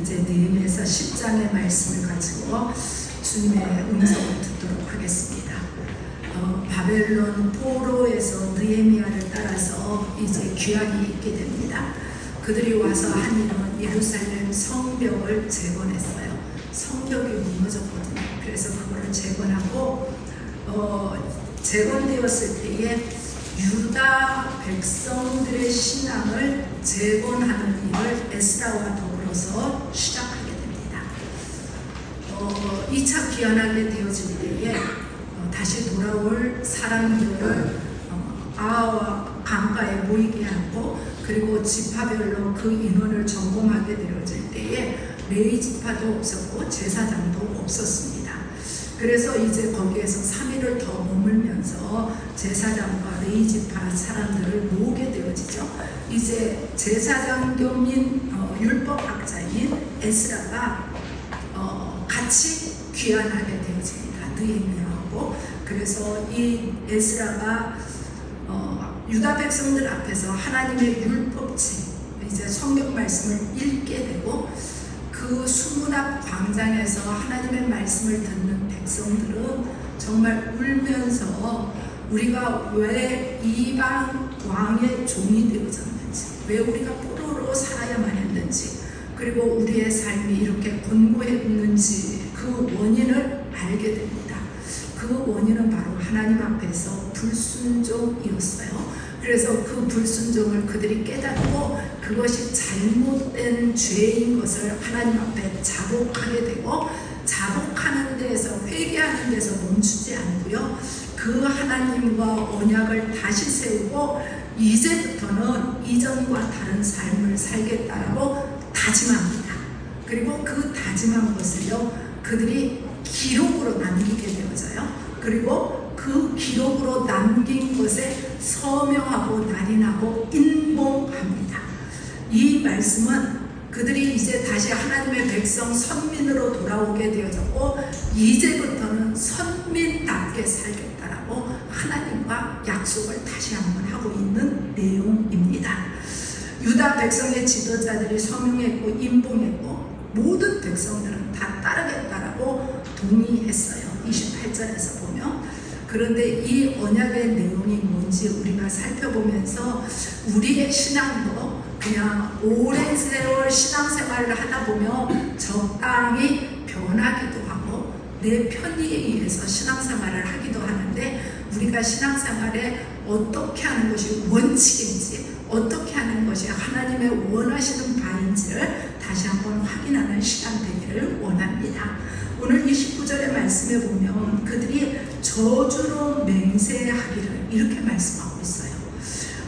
이제 느헤미야서 10장의 말씀을 가지고 주님의 음성을 듣도록 하겠습니다. 바벨론 포로에서 느헤미야를 따라서 이제 귀환이 있게 됩니다. 그들이 와서 한 일은 예루살렘 성벽을 재건했어요. 성벽이 무너졌거든요. 그래서 그거를 재건하고 재건되었을 때에 유다 백성들의 신앙을 재건하는 일을 에스라와 더불어서 시작하게 됩니다. 2차 귀환하게 되어질 때에 다시 돌아올 사람들을 아하와 강가에 모이게 하고, 그리고 지파별로 그 인원을 점검하게 되어질 때에 레위 지파도 없었고 제사장도 없었습니다. 그래서 이제 거기에서 3일을 더 머물면서 제사장과 레위 지파 사람들을 모으게 되어지죠. 이제 제사장 겸인 율법학자인 에스라가 같이 귀환하게 되어집니다. 느헤미야하고. 그래서 이 에스라가 유다 백성들 앞에서 하나님의 율법책, 이제 성경 말씀을 읽게 되고, 그 수문 앞 광장에서 하나님의 말씀을 듣는 백성들은 정말 울면서 우리가 왜 이방 왕의 종이 되어졌는지, 왜 우리가 포로로 살아야만 했는지, 그리고 우리의 삶이 이렇게 곤고했는지 그 원인을 알게 됩니다. 그 원인은 바로 하나님 앞에서 불순종이었어요. 그래서 그 불순종을 그들이 깨닫고 그것이 잘못된 죄인 것을 하나님 앞에 자복하게 되고, 자복하는 데에서, 회개하는 데서 멈추지 않고요, 그 하나님과 언약을 다시 세우고 이제부터는 이전과 다른 삶을 살겠다라고 다짐합니다. 그리고 그 다짐한 것을요, 그들이 기록으로 남기게 되어져요. 그리고 그 기록으로 남긴 것에 서명하고 날인하고 인봉합니다. 이 말씀은 그들이 이제 다시 하나님의 백성 선민으로 돌아오게 되어졌고, 이제부터는 선민답게 살겠다라고 하나님과 약속을 다시 한번 하고 있는 내용입니다. 유다 백성의 지도자들이 서명했고 인봉했고, 모든 백성들은 다 따르겠다라고 동의했어요. 28절에서 보면. 그런데 이 언약의 내용이 뭔지 우리가 살펴보면서 우리의 신앙도 그냥 오랜 세월 신앙생활을 하다 보면 적당히 변하기도 하고 내 편의에 의해서 신앙생활을 하기도 하는데, 우리가 신앙생활에 어떻게 하는 것이 원칙인지, 어떻게 하는 것이 하나님의 원하시는 바인지를 다시 한번 확인하는 시간 되기를 원합니다. 오늘 29절의 말씀에 보면 그들이 저주로 맹세하기를 이렇게 말씀하고 있어요.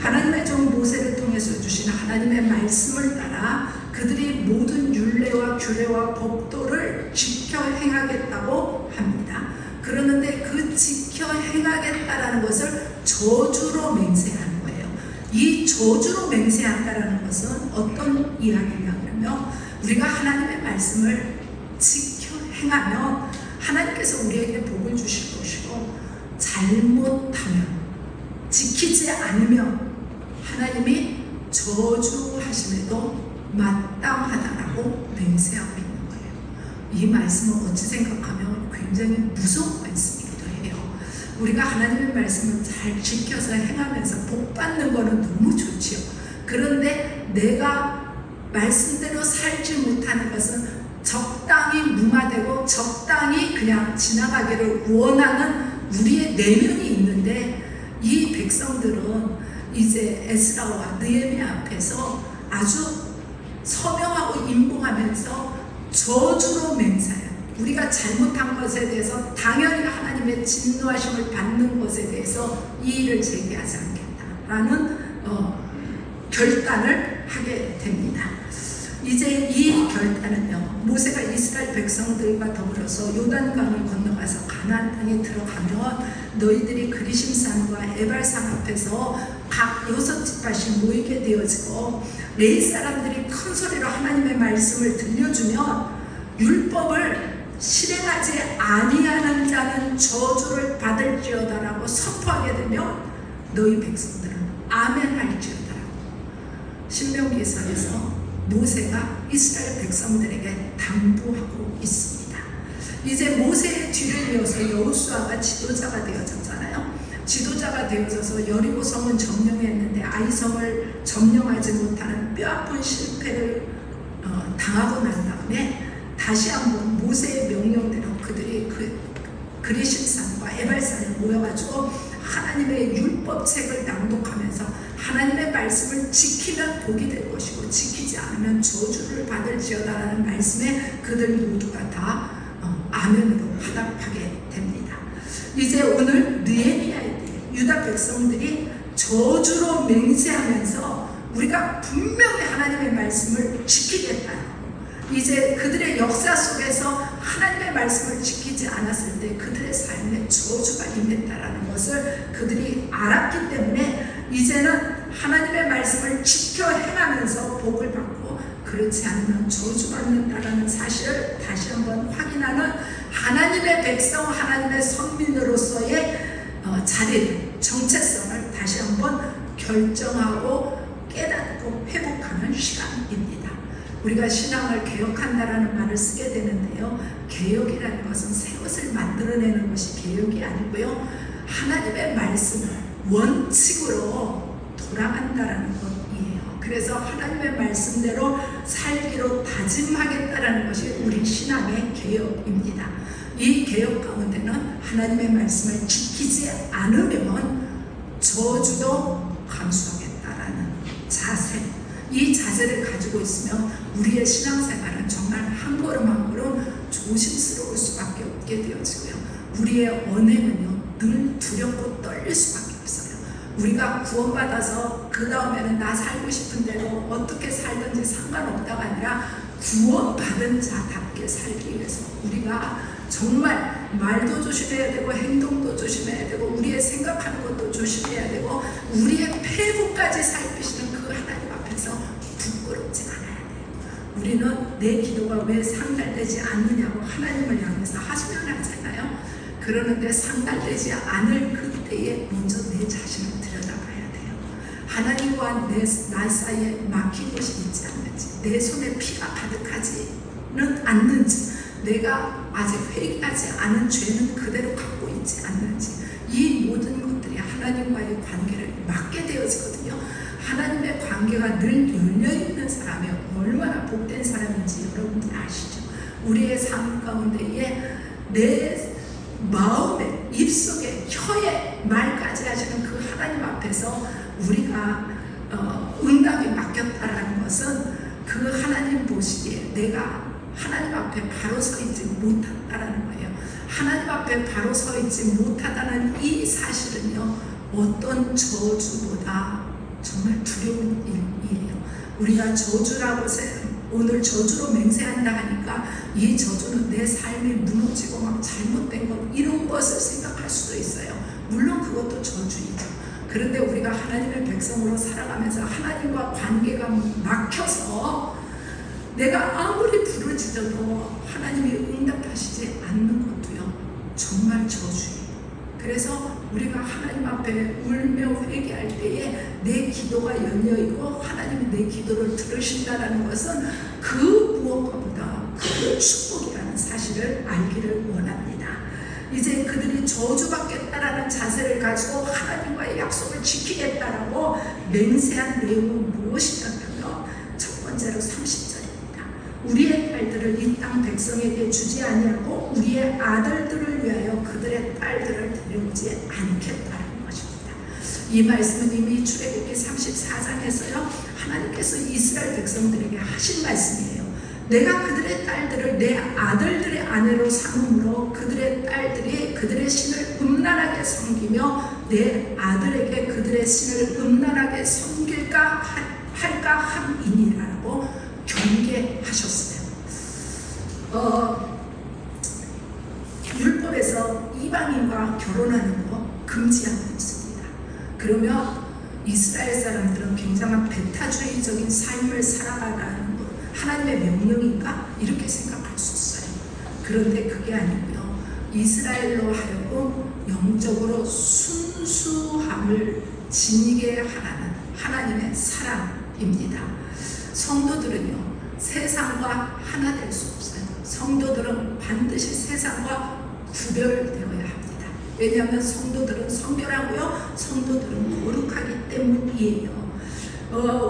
하나님의 종 모세를 통해서 주신 하나님의 말씀을 따라 그들이 모든 율례와 규례와 법도를 지켜 행하겠다고 합니다. 그러는데 그 지켜 행하겠다라는 것을 저주로 맹세하는 거예요. 이 저주로 맹세한다라는 것은 어떤 이야기냐 그러면, 우리가 하나님의 말씀을 지켜 행하면 하나님께서 우리에게 복을 주실 것이고, 잘못하면, 지키지 않으면 하나님이 저주하심에도 마땅하다라고 맹세하고 있는 거예요. 이 말씀은 어찌 생각하면 굉장히 무서운 말씀이기도 해요. 우리가 하나님의 말씀을 잘 지켜서 행하면서 복 받는 거는 너무 좋지요. 그런데 내가 말씀대로 살지 못하는 것은 적당히 무마되고 적당히 그냥 지나가기를 원하는 우리의 내면이 있는데, 이 백성들은 이제 에스라와 느헤미야 앞에서 아주 서명하고 인봉하면서 저주로 맹세해요. 우리가 잘못한 것에 대해서 당연히 하나님의 진노하심을 받는 것에 대해서 이의를 제기하지 않겠다라는 결단을 하게 됩니다. 이제 이 결단은요, 모세가 이스라엘 백성들과 더불어서 요단강을 건너가서 가나안 땅에 들어가면 너희들이 그리심산과 에발산 앞에서 각 6지파씩 모이게 되어지고, 레위 사람들이 큰 소리로 하나님의 말씀을 들려주면 율법을 실행하지 아니하는 자는 저주를 받을지어다라고 선포하게 되면 너희 백성들은 아멘 할지어다라고 신명기서에서 모세가 이스라엘 백성들에게 당부하고 있습니다. 이제 모세의 뒤를 이어서 여호수아가 지도자가 되어졌잖아요. 지도자가 되어져서 여리고성은 점령했는데 아이성을 점령하지 못하는 뼈아픈 실패를 당하고 난 다음에 다시 한번 모세의 명령대로 그들이 그리심산과 에발산에 모여가지고 하나님의 율법책을 낭독하면서 하나님의 말씀을 지키면 복이 될 것이고 지키지 않으면 저주를 받을지어다라는 말씀에 그들 모두가 다 아멘으로 화답하게 됩니다. 이제 오늘 느헤미야에 대해 유다 백성들이 저주로 맹세하면서 우리가 분명히 하나님의 말씀을 지키겠다. 이제 그들의 역사 속에서 하나님의 말씀을 지키지 않았을 때 그들의 삶에 저주가 임했다라는 것을 그들이 알았기 때문에 이제는 하나님의 말씀을 지켜 행하면서 복을 받고 그렇지 않으면 저주받는다라는 사실을 다시 한번 확인하는 하나님의 백성, 하나님의 선민으로서의 자리를, 정체성을 다시 한번 결정하고 깨닫고 회복하는 시간입니다. 우리가 신앙을 개혁한다라는 말을 쓰게 되는데요. 개혁이라는 것은 새 것을 만들어내는 것이 개혁이 아니고요. 하나님의 말씀을 원칙으로 돌아간다라는 것이에요. 그래서 하나님의 말씀대로 살기로 다짐하겠다라는 것이 우리 신앙의 개혁입니다. 이 개혁 가운데는 하나님의 말씀을 지키지 않으면 저주도 감수하겠다라는 자세, 이 자세를 가지고 있으면 우리의 신앙생활은 정말 한 걸음 한 걸음 조심스러울 수밖에 없게 되어지고요. 우리의 언행은요 늘 두렵고 떨릴 수밖에 없어요. 우리가 구원받아서 그 다음에는 나 살고 싶은 대로 어떻게 살든지 상관없다가 아니라 구원받은 자답게 살기 위해서 우리가 정말 말도 조심해야 되고 행동도 조심해야 되고 우리의 생각하는 것도 조심해야 되고 우리의 폐부까지 살피시는 그 하나님 앞에서 부끄럽지 않아야 돼요. 우리는 내 기도가 왜 상달되지 않느냐고 하나님을 향해서 하소연하잖아요. 그러는데 상달되지 않을 그때에 먼저 내 자신을 들여다봐야 돼요. 하나님과 나 사이에 막힌 것이 있지 않는지, 내 손에 피가 가득하지는 않는지, 내가 아직 회개하지 않은 죄는 그대로 갖고 있지 않는지, 이 모든 것들이 하나님과의 관계를 막게 되어지거든요. 하나님의 관계가 늘 열려있는 사람이 얼마나 복된 사람인지 여러분들 아시죠? 우리의 삶 가운데에 내 마음에, 입속에, 혀에 말까지 하시는 그 하나님 앞에서 우리가 응답이 맡겼다라는 것은 그 하나님 보시기에 내가 하나님 앞에 바로 서 있지 못한다라는 거예요. 하나님 앞에 바로 서 있지 못하다는 이 사실은요, 어떤 저주보다 정말 두려운 일이에요. 우리가 저주라고 오늘 저주로 맹세한다 하니까 이 저주는 내 삶이 무너지고 막 잘못된 것 이런 것을 생각할 수도 있어요. 물론 그것도 저주이죠. 그런데 우리가 하나님의 백성으로 살아가면서 하나님과 관계가 막혀서 내가 아무리 부르짖어도 하나님이 응답하시지 않는 것도요 정말 저주예요. 그래서 우리가 하나님 앞에 울며 회개할 때에 내 기도가 열려있고 하나님이 내 기도를 들으신다는 것은 그 무엇보다 큰 축복이라는 사실을 알기를 원합니다. 이제 그들이 저주받겠다라는 자세를 가지고 하나님과의 약속을 지키겠다라고 맹세한 내용은 무엇이냐면 첫 번째로 30절입니다. 우리의 딸들을 이 땅 백성에게 주지 아니하고 우리의 아들들을 위하여 그들의 딸들을 데려오지 않겠다는 것입니다. 이 말씀은 이미 출애굽기 34장에서요 하나님께서 이스라엘 백성들에게 하신 말씀이에요. 내가 그들의 딸들을 내 아들들의 아내로 삼음으로 그들의 딸들이 그들의 신을 음란하게 섬기며 내 아들에게 그들의 신을 음란하게 섬길까 할까 함이니라고 경계하셨어요. 율법에서 이방인과 결혼하는 거 금지하고 있습니다. 그러면 이스라엘 사람들은 굉장한 배타주의적인 삶을 살아가라는 것, 하나님의 명령인가? 이렇게 생각할 수 있어요. 그런데 그게 아니고요. 이스라엘로 하여금 영적으로 순수함을 지니게 하라는 하나님의 사랑입니다. 성도들은요, 세상과 하나 될 수 없어요. 성도들은 반드시 세상과 구별되어야 합니다. 왜냐하면 성도들은 성결하고요, 성도들은 거룩하기 때문이에요.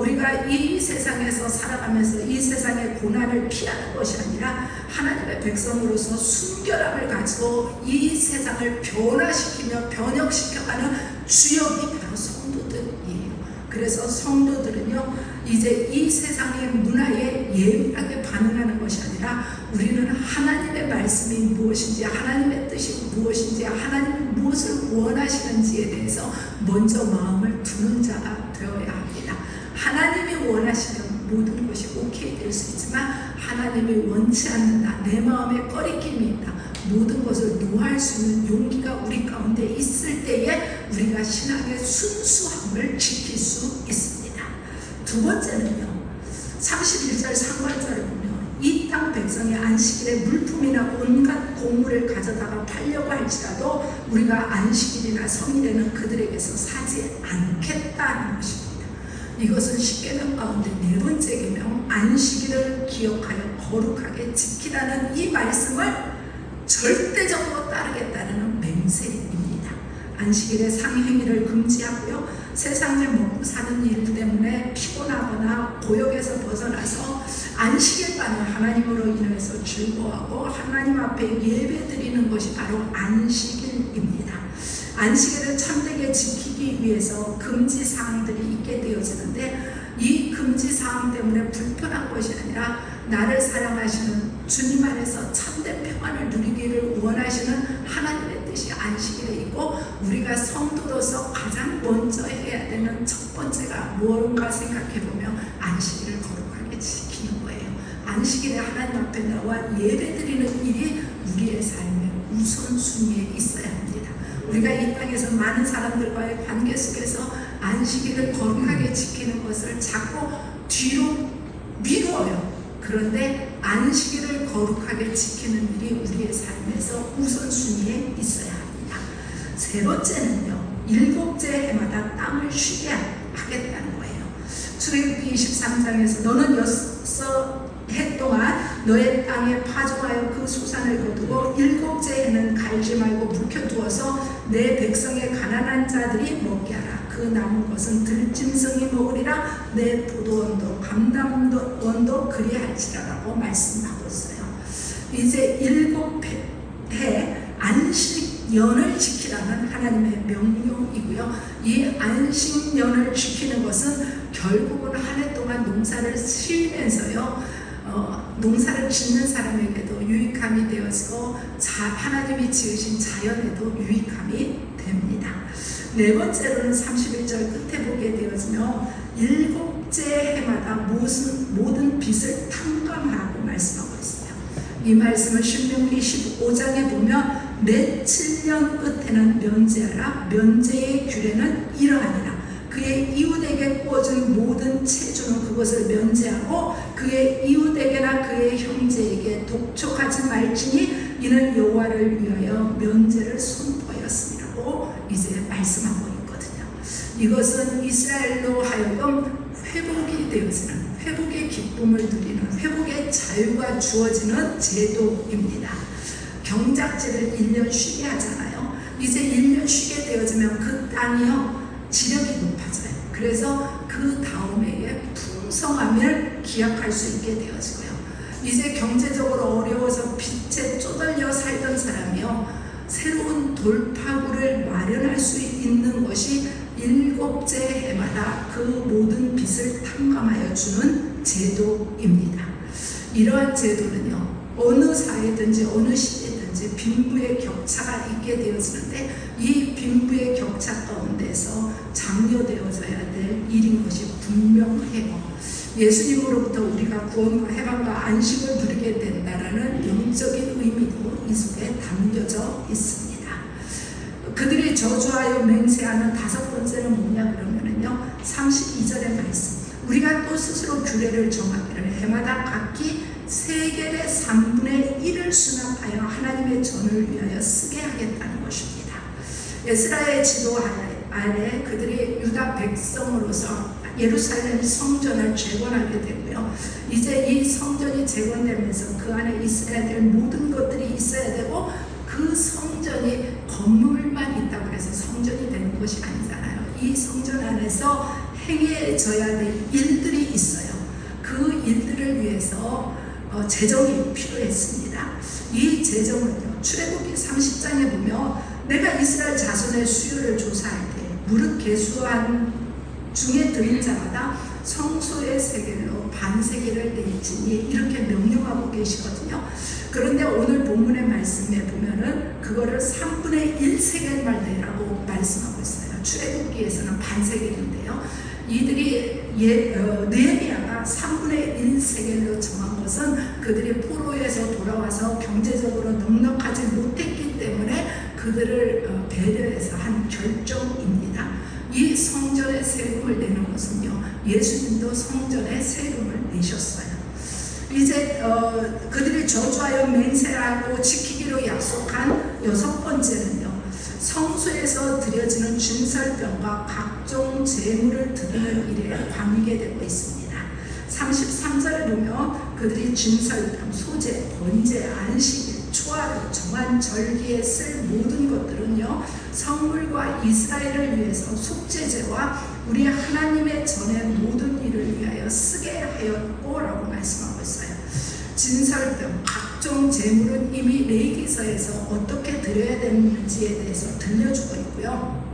우리가 이 세상에서 살아가면서 이 세상의 고난을 피하는 것이 아니라 하나님의 백성으로서 순결함을 가지고 이 세상을 변화시키며 변혁시켜가는 주역이 바로 성도들이에요. 그래서 성도들은요, 이제 이 세상의 문화에 예민하게 반응하는 것이 아니라 우리는 하나님의 말씀이 무엇인지, 하나님의 뜻이 무엇인지, 하나님이 무엇을 원하시는지에 대해서 먼저 마음을 두는 자가 되어야 합니다. 하나님이 원하시면 모든 것이 오케이 될 수 있지만 하나님이 원치 않는다, 내 마음에 꺼리낌이 있다, 모든 것을 노할 수 있는 용기가 우리 가운데 있을 때에 우리가 신앙의 순수함을 지킬 수 있습니다. 두 번째는요, 31절 상반절을 보면 이 땅 백성의 안식일에 물품이나 온갖 곡물을 가져다가 팔려고 할지라도 우리가 안식일이나 성일에는 그들에게서 사지 않겠다는 것입니다. 이것은 십계명 가운데 네 번째 계명, 안식일을 기억하여 거룩하게 지키라는 이 말씀을 절대적으로 따르겠다는 맹세입니다. 안식일에 상행위를 금지하고요, 세상을 먹고 사는 일 때문에 피곤하거나 고역에서 벗어나서 안식일만을 하나님으로 인해서 즐거워하고 하나님 앞에 예배드리는 것이 바로 안식일입니다. 안식일을 참되게 지키기 위해서 금지사항들이 있게 되어지는데, 이 금지사항 때문에 불편한 것이 아니라 나를 사랑하시는 주님 안에서 참된 평안을 누리기를 원하시는 하나님의 뜻이 안식일에 있고, 우리가 성도로서 가장 먼저 해야 되는 첫 번째가 무엇인가 생각해보면 안식일을 거룩하게 지키는 거예요. 안식일에 하나님 앞에 나와 예배드리는 일이 우리의 삶의 우선순위에 있어야 합니다. 우리가 이 땅에서 많은 사람들과의 관계 속에서 안식일을 거룩하게 지키는 것을 자꾸 뒤로 미뤄요. 그런데 안식일을 거룩하게 지키는 일이 우리의 삶에서 우선순위에 있어야 합니다. 세 번째는요, 일곱째 해마다 땅을 쉬게 하겠다는 거예요. 출애굽기 23장에서 너는 6해 동안 너의 땅에 파종하여 그 소산을 거두고 일곱째 해는 갈지 말고 묵혀두어서 내 백성의 가난한 자들이 먹게 하라. 그 남은 것은 들짐승이 먹으리라. 내 포도원도 감람원도 그리할지라라고 말씀하고 있어요. 이제 7해 안식년을 지키라는 하나님의 명령이고요. 이 안식년을 지키는 것은 결국은 한 해 동안 농사를 지으면서요, 농사를 짓는 사람에게도 유익함이 되어지고 하나님이 지으신 자연에도 유익함이 됩니다. 네 번째로는 31절 끝에 보게 되어지며 일곱째 해마다 모든 빚을 탕감하라고 말씀하고 있어요. 이 말씀을 신명기 15장에 보면 매7년 끝에는 면제하라. 면제의 규례는 이러하니라. 그의 이웃에게 구워준 모든 채주는 그것을 면제하고 그의 이웃에게나 그의 형제에게 독촉하지 말지니 이는 여호와를 위하여 면제를 선포하였음이라고 이제 말씀하고 있거든요. 이것은 이스라엘로 하여금 회복이 되어지는, 회복의 기쁨을 누리는, 회복의 자유가 주어지는 제도입니다. 경작지를 1년 쉬게 하잖아요. 이제 1년 쉬게 되어지면 그 땅이요, 지력이 높아져요. 그래서 그 다음 해에 풍성함을 기약할 수 있게 되어지고요. 이제 경제적으로 어려워서 빚에 쪼들려 살던 사람이요, 새로운 돌파구를 마련할 수 있는 것이 일곱째 해마다 그 모든 빚을 탕감하여 주는 제도입니다. 이러한 제도는요, 어느 사회든지 어느 시대든지 빈부의 격차가 있게 되어지는데, 이 빈부의 격차 가운데서 장려되어져야 될 일인 것이 분명해요. 예수님으로부터 우리가 구원과 해방과 안식을 누리게 된다라는 영적인 의미도 이 속에 담겨져 있습니다. 그들이 저주하여 맹세하는 다섯 번째는 뭐냐 그러면은요, 32절의 말씀. 우리가 또 스스로 규례를 정하기를 해마다 각기 세겔의 3분의 1을 수납하여 하나님의 전을 위하여 쓰게 하겠다는 것입니다. 에스라의 지도 아래 그들이 유다 백성으로서 예루살렘 성전을 재건하게 되고요. 이제 이 성전이 재건되면서 그 안에 있어야 될 모든 것들이 있어야 되고, 그 성전이 건물만 있다고 해서 성전이 되는 것이 아니잖아요. 이 성전 안에서 행해져야 될 일들이 있어요. 그 일들을 위해서 재정이 필요했습니다. 이 재정은요, 출애굽기 30장에 보면 내가 이스라엘 자손의 수요를 조사할 때 무릇 계수한 중에 들인 자마다 성소의 세겔로 반세겔을 낼지니 이렇게 명령하고 계시거든요. 그런데 오늘 본문의 말씀에 보면은 그거를 3분의 1 세겔만 내라고 말씀하고 있어요. 출애굽기에서는 반세겔인데요. 이들이 느헤미야가 3분의 1 세겔로 정한 것은 그들이 포로에서 돌아와서 경제적으로 넉넉하지 못했기 때문에 그들을 배려해서 한 결정입니다. 이 성전의 세금을 내는 것은요, 예수님도 성전의 세금을 내셨어요. 이제 그들이 저주하여 맹세하고 지키기로 약속한 6번째는요, 성소에서 드려지는 진설병과 각종 제물을 드리는 일에 관계되고 있습니다. 33절에 보면 그들이 진설병, 소재, 번제, 안식일, 초하루, 정한 절기에 쓸 모든 것들은요, 성물과 이스라엘을 위해서 속죄제와 우리 하나님의 전의 모든 일을 위하여 쓰게 하였고라고 말씀하고 있어요. 진설병, 각종 제물은 이미 레위기서에서 어떻게 드려야 되는지에 대해서 들려주고 있고요.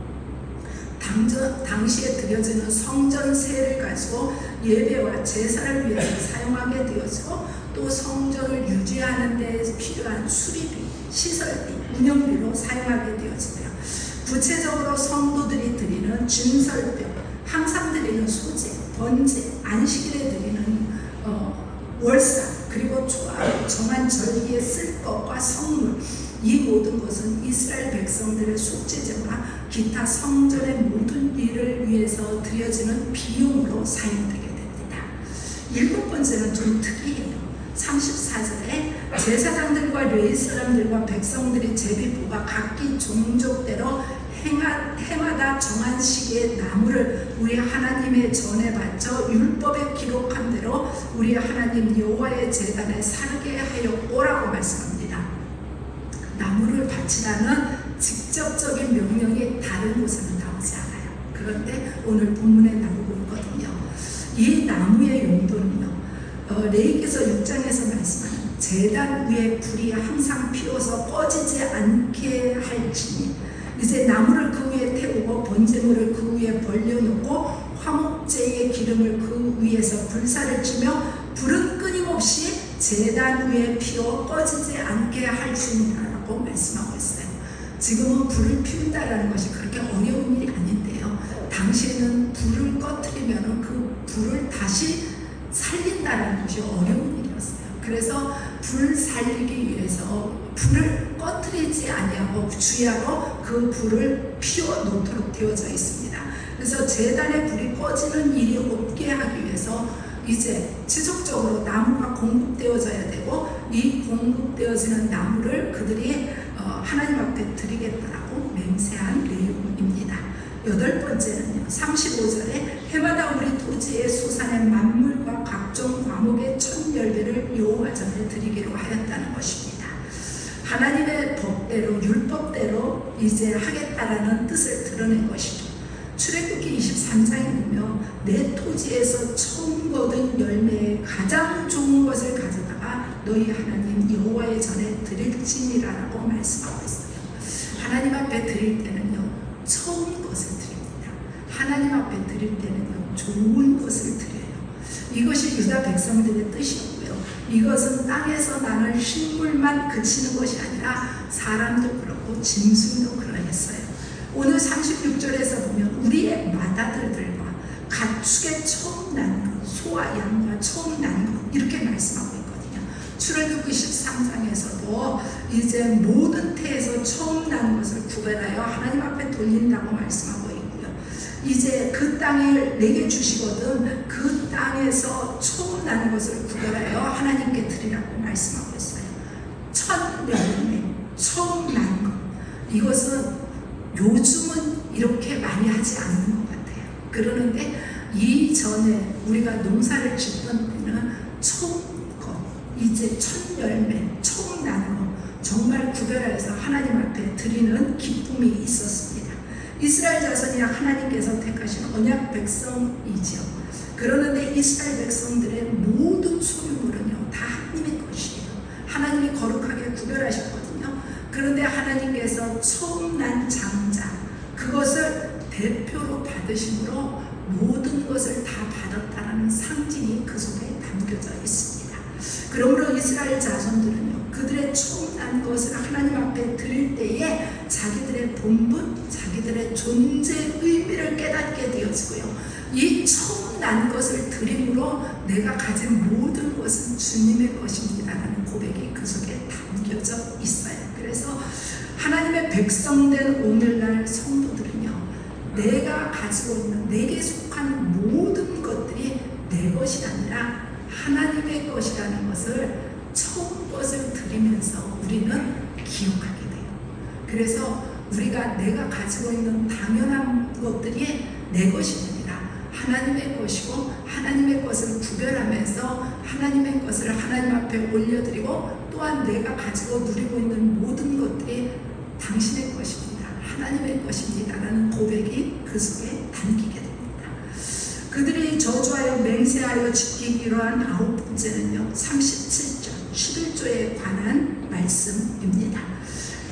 당시에 드려지는 성전세를 가지고 예배와 제사를 위해서 사용하게 되어서 또 성전을 유지하는 데 필요한 수리비, 시설비, 운영비로 사용하게 되어지고요. 구체적으로 성도들이 드리는 진설병, 항상 드리는 소재, 번제, 안식일에 드리는 월상, 그리고 초하루, 정한 절기에 쓸 것과 성물, 이 모든 것은 이스라엘 백성들의 속죄제와 기타 성전의 모든 일을 위해서 드려지는 비용으로 사용되게 됩니다. 7번째는 좀 특이해요. 34절에 제사장들과 레위 사람들과 백성들이 제비부가 각기 종족대로 해마다 정한 시기에 나무를 우리 하나님의 전에 바쳐 율법에 기록한 대로 우리 하나님 여호와의 제단에 살게 하였고라고 말씀합니다. 나무를 바치라는 직접적인 명령이 다른 곳에는 나오지 않아요. 그런데 오늘 본문에 나오고 있거든요. 이 나무의 용도는요, 레위기서 6장에서 말씀하는 제단 위에 불이 항상 피워서 꺼지지 않게 할지니, 이제 나무를 그 위에 태우고 번제물을 그 위에 벌려놓고 화목제의 기름을 그 위에서 불사를 치며 불은 끊임없이 제단 위에 피워 꺼지지 않게 할지니라고 말씀하고 있어요. 지금은 불을 피운다라는 것이 그렇게 어려운 일이 아닌데요, 당시에는 불을 꺼뜨리면 그 불을 다시 살린다는 것이 어려운 일이었어요. 그래서 불 살리기 위해서 불을 꺼뜨리지 아니하고 주의하고 그 불을 피워 놓도록 되어져 있습니다. 그래서 제단에 불이 꺼지는 일이 없게 하기 위해서 이제 지속적으로 나무가 공급되어져야 되고, 이 공급되어지는 나무를 그들이 하나님 앞에 드리겠다라고 맹세한 내용입니다. 8번째는요, 35절에 해마다 우리 토지의 소산의 만물과 각종 과목의 첫 열매를 여호와 전에 드리기로 하였다는 것입니다. 하나님의 법대로, 율법대로 이제 하겠다라는 뜻을 드러낸 것이죠. 출애굽기 23장에 보면 내 토지에서 처음 거둔 열매의 가장 좋은 것을 가져다가 너희 하나님 여호와의 전에 드릴지니라라고 말씀하고 있어요. 하나님 앞에 드릴 때는요, 처음 것을 드립니다. 하나님 앞에 드릴 때는요, 좋은 것을 드려요. 이것이 유다 백성들의 뜻이었고요. 이것은 땅에서 나는 식물만 그치는 것이 아니라 사람도 그렇고 짐승도 그러했어요. 오늘 36절에서 보면 우리의 맏아들들과 가축의 처음 난 것, 소와 양과 처음 난 것, 이렇게 말씀하고 있거든요. 출애굽기 13장에서도 이제 모든 태에서 처음 난 것을 구별하여 하나님 앞에 돌린다고 말씀하고 있고요. 이제 그 땅을 내게 주시거든 그 땅에서 처음 나는 것을 구별하여 하나님께 드리라고 말씀하고 있어요. 첫 열매, 처음 난 것, 이것은 요즘은 이렇게 많이 하지 않는 것 같아요. 그러는데 이전에 우리가 농사를 짓던 때는 처음 것, 이제 첫 열매, 처음 나는 것 정말 구별해서 하나님 앞에 드리는 기쁨이 있었습니다. 이스라엘 자손이 하나님께서 택하신 언약 백성이지요. 그러는데 이스라엘 백성들의 모든 소유물은요 다 하나님의 것이에요. 하나님이 거룩하게 구별하셨거든요. 그런데 하나님께서 처음 난 장자 그것을 대표로 받으심으로 모든 것을 다 받았다라는 상징이 그 속에 담겨져 있습니다. 그러므로 이스라엘 자손들은요 그들의 처음 난 것을 하나님 앞에 드릴 때에 자기들의 본분, 자기들의 존재 의미를 깨닫게 되어지고요. 이 처음 난 것을 드림으로 내가 가진 모든 것은 주님의 것입니다라는 고백이 그 속에 담겨져 있어요. 그래서 하나님의 백성된 오늘날 성도들은요 내가 가지고 있는 내게 속한 모든 것들이 내 것이 아니라 하나님의 것이라는 것을 처음 것을 드리면서 우리는 기억하게 돼요. 그래서 우리가 내가 가지고 있는 당연한 것들이 내 것이 아니라 하나님의 것이고 하나님의 것을 구별하면서 하나님의 것을 하나님 앞에 올려드리고 또한 내가 가지고 누리고 있는 모든 것들이 당신의 것입니다. 하나님의 것입니다. 라는 고백이 그 속에 담기게 됩니다. 그들이 저주하여 맹세하여 지키기로 한 아홉 번째는요 37절 11조에 관한 말씀입니다.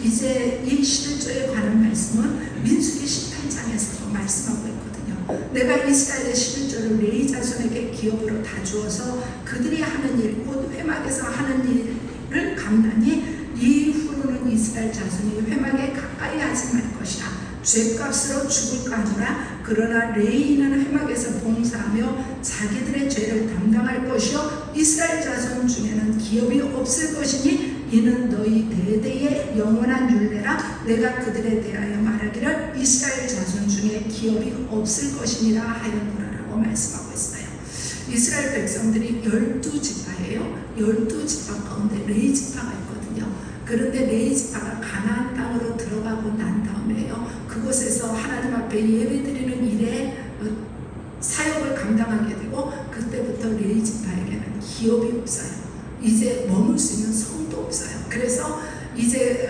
이제 이 11조에 관한 말씀은 민수기 18장에서도 말씀하고 있거든요. 내가 이스라엘의 11조를 레위 자손에게 기업으로 다 주어서 그들이 하는 일 곧 회막에서 하는 일을 감당히 이후로는 이스라엘 자손이 회막에 가까이 하지 말 것이라 죄값으로 죽을까 하노라. 그러나 레위인은 회막에서 봉사하며 자기들의 죄를 담당할 것이요 이스라엘 자손 중에는 기업이 없을 것이니 이는 너희 대대의 영원한 율례라. 내가 그들에 대하여 말하기를 이스라엘 자손 중에 기업이 없을 것이니라 하였노라라고 말씀하고 있어요. 이스라엘 백성들이 12지파예요. 12지파 가운데 레위지파가 있거든요. 그런데 레위지파가 가나안 땅으로 들어가고 난 다음에요 그곳에서 하나님 앞에 예배드리는 일에 사역을 감당하게 되고 그때부터 레위지파에게는 기업이 없어요. 이제 머물 수 있는 성도 없어요. 그래서 이제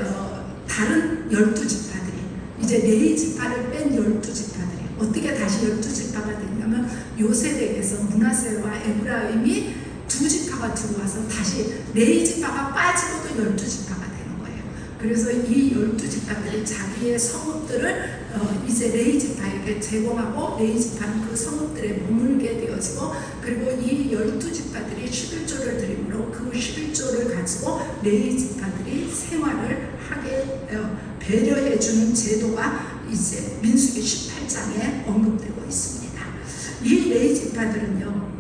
다른 12지파들이 이제 레위지파를 뺀 12지파들이 어떻게 다시 12지파가 됐냐면 요셉에게서 므낫세와 에브라임이 두 지파가 들어와서 다시 레위지파가 빠지고도 12지파가 되는 거예요. 그래서 이 12지파들이 자기의 성읍들을 이제 레위지파에게 제공하고 레위지파는 그 성읍들에 머물게 되어지고 그리고 이 12지파들이 11조를 드림으로 그 11조를 가지고 레위지파들이 생활을 하게 배려해주는 제도가 이제 민수기 18장에 언급되고 있습니다. 이 레위지파들은요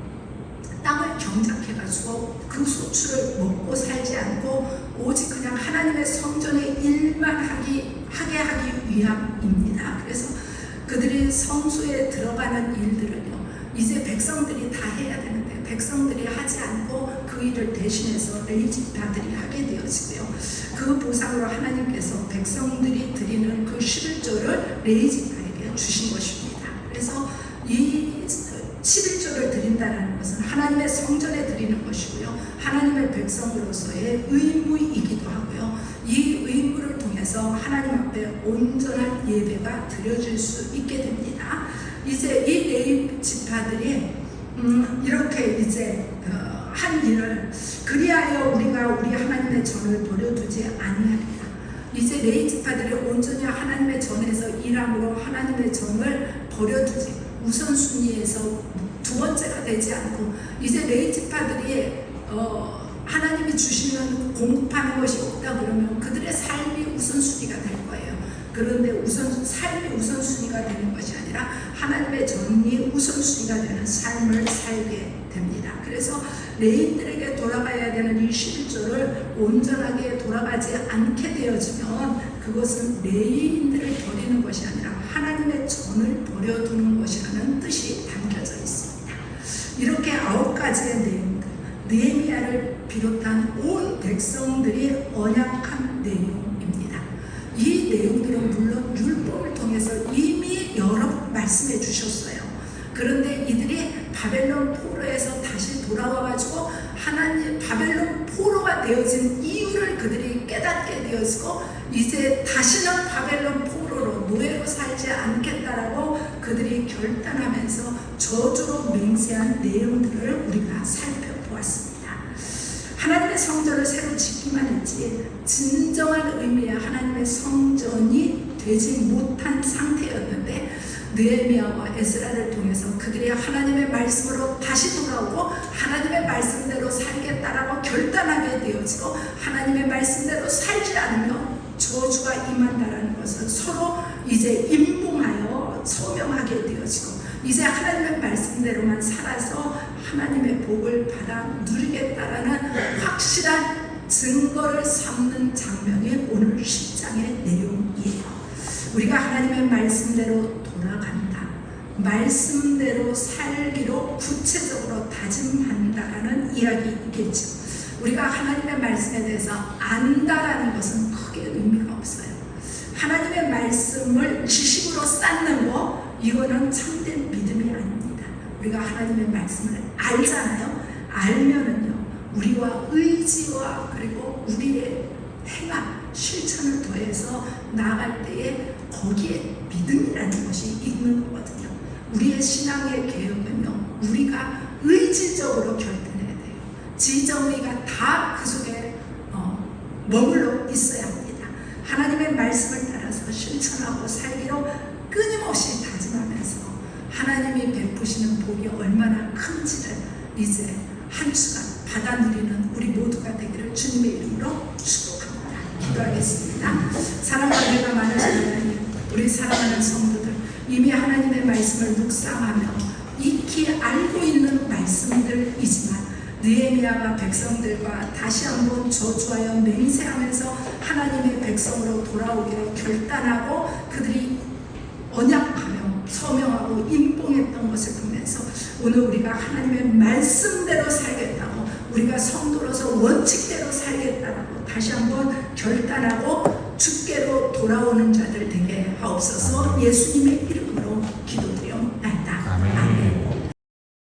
땅을 경작해가지고 그 소출을 먹고 살지 않고 오직 그냥 하나님의 성전의 일만 하게 하기 위함입니다. 그래서 그들이 성소에 들어가는 일들은요 이제 백성들이 다 해야 되는데 백성들이 하지 않고 그 일을 대신해서 레위지파들이 하게 되어지고요. 그 보상으로 하나님께서 백성들이 드리는 그 11조를 레위지파에게 주신 것입니다. 그래서 이 11조를 드린다는 것은 하나님의 성전에 드리는 것이고요. 하나님의 백성으로서의 의무이기도 하고요. 이 의무를 통해서 하나님 앞에 온전한 예배가 드려질 수 있게 됩니다. 이제 이 레위 지파들이 이렇게 이제 한 일을 그리하여 우리가 우리 하나님의 전을 버려두지 아니하리라. 이제 레위 지파들이 온전히 하나님의 전에서 일함으로 하나님의 전을 버려두지 우선순위에서 두 번째가 되지 않고 이제 레위 지파들이 하나님이 주시는 공급하는 것이 없다 그러면 그들의 삶이 우선순위가 될 거예요. 그런데 삶이 우선순위가 되는 것이 아니라 하나님의 전이 우선순위가 되는 삶을 살게 됩니다. 그래서 레위인들에게 돌아가야 되는 이 11조를 온전하게 돌아가지 않게 되어지면 그것은 레위인들을 버리는 것이 아니라 하나님의 전을 버려두는 것이라는 뜻이 담겨져 있습니다. 이렇게 9가지의 내용들, 느헤미야를 비롯한 온 백성들이 언약한 내용입니다. 이 내용들은 물론 율법을 통해서 이미 여러 번 말씀해 주셨어요. 그런데 이들이 바벨론 포로에서 다시 돌아와가지고 하나님 바벨론 포로가 되어진 이유를 그들이 깨닫게 되었고 이제 다시는 바벨론 포로로 노예로 살지 않겠다라고 그들이 결단하면서 저주로 맹세한 내용들을 우리가 살펴보았습니다. 하나님의 성전을 새로 짓기만 했지 진정한 의미의 하나님의 성전이 되지 못한 상태였는데 느헤미야와 에스라를 통해서 그들이 하나님의 말씀으로 다시 돌아오고 하나님의 말씀대로 살겠다라고 결단하게 되어지고 하나님의 말씀대로 살지 않으면 저주가 임한다라는 것을 서로 이제 임봉하여 소명하게 되어지고 이제 하나님의 말씀대로만 살아서 하나님의 복을 받아 누리겠다라는 확실한 증거를 삼는 장면이 오늘 10장의 내용이에요. 우리가 하나님의 말씀대로 돌아간다, 말씀대로 살기로 구체적으로 다짐한다라는 이야기이겠죠. 우리가 하나님의 말씀에 대해서 안다라는 것은 크게 의미가 없어요. 하나님의 말씀을 지식으로 쌓는 거 이거는 참된 믿음이 아닙니다. 우리가 하나님의 말씀을 알잖아요. 알면은요 우리와 의지와 그리고 우리의 행함 실천을 더해서 나아갈 때에 거기에 믿음이라는 것이 있는 거거든요. 우리의 신앙의 개혁은요 우리가 의지적으로 결단해야 돼요. 지정의가 다 그 속에 머물러 있어야 합니다. 하나님의 말씀을 따라서 실천하고 살기로 끊임없이 다짐하면서 하나님이 베푸시는 복이 얼마나 큰지를 이제 한 주간 받아 누리는 우리 모두가 되기를 주님의 이름으로 축복합니다. 기도하겠습니다. 사랑과 은혜가 많으신 하나님, 우리 사랑하는 성도들 이미 하나님의 말씀을 묵상하며 익히 알고 있는 말씀들이지만 느헤미야가 백성들과 다시 한번 저주하여 맹세하면서 하나님의 백성으로 돌아오기로 결단하고 그들이 언약하며 서명하고 임봉했던 것을 보면서 오늘 우리가 하나님의 말씀대로 살겠다고 우리가 성도로서 원칙대로 살겠다고 다시 한번 결단하고 주께로 돌아오는 자들 되게 하옵소서. 예수님의 이름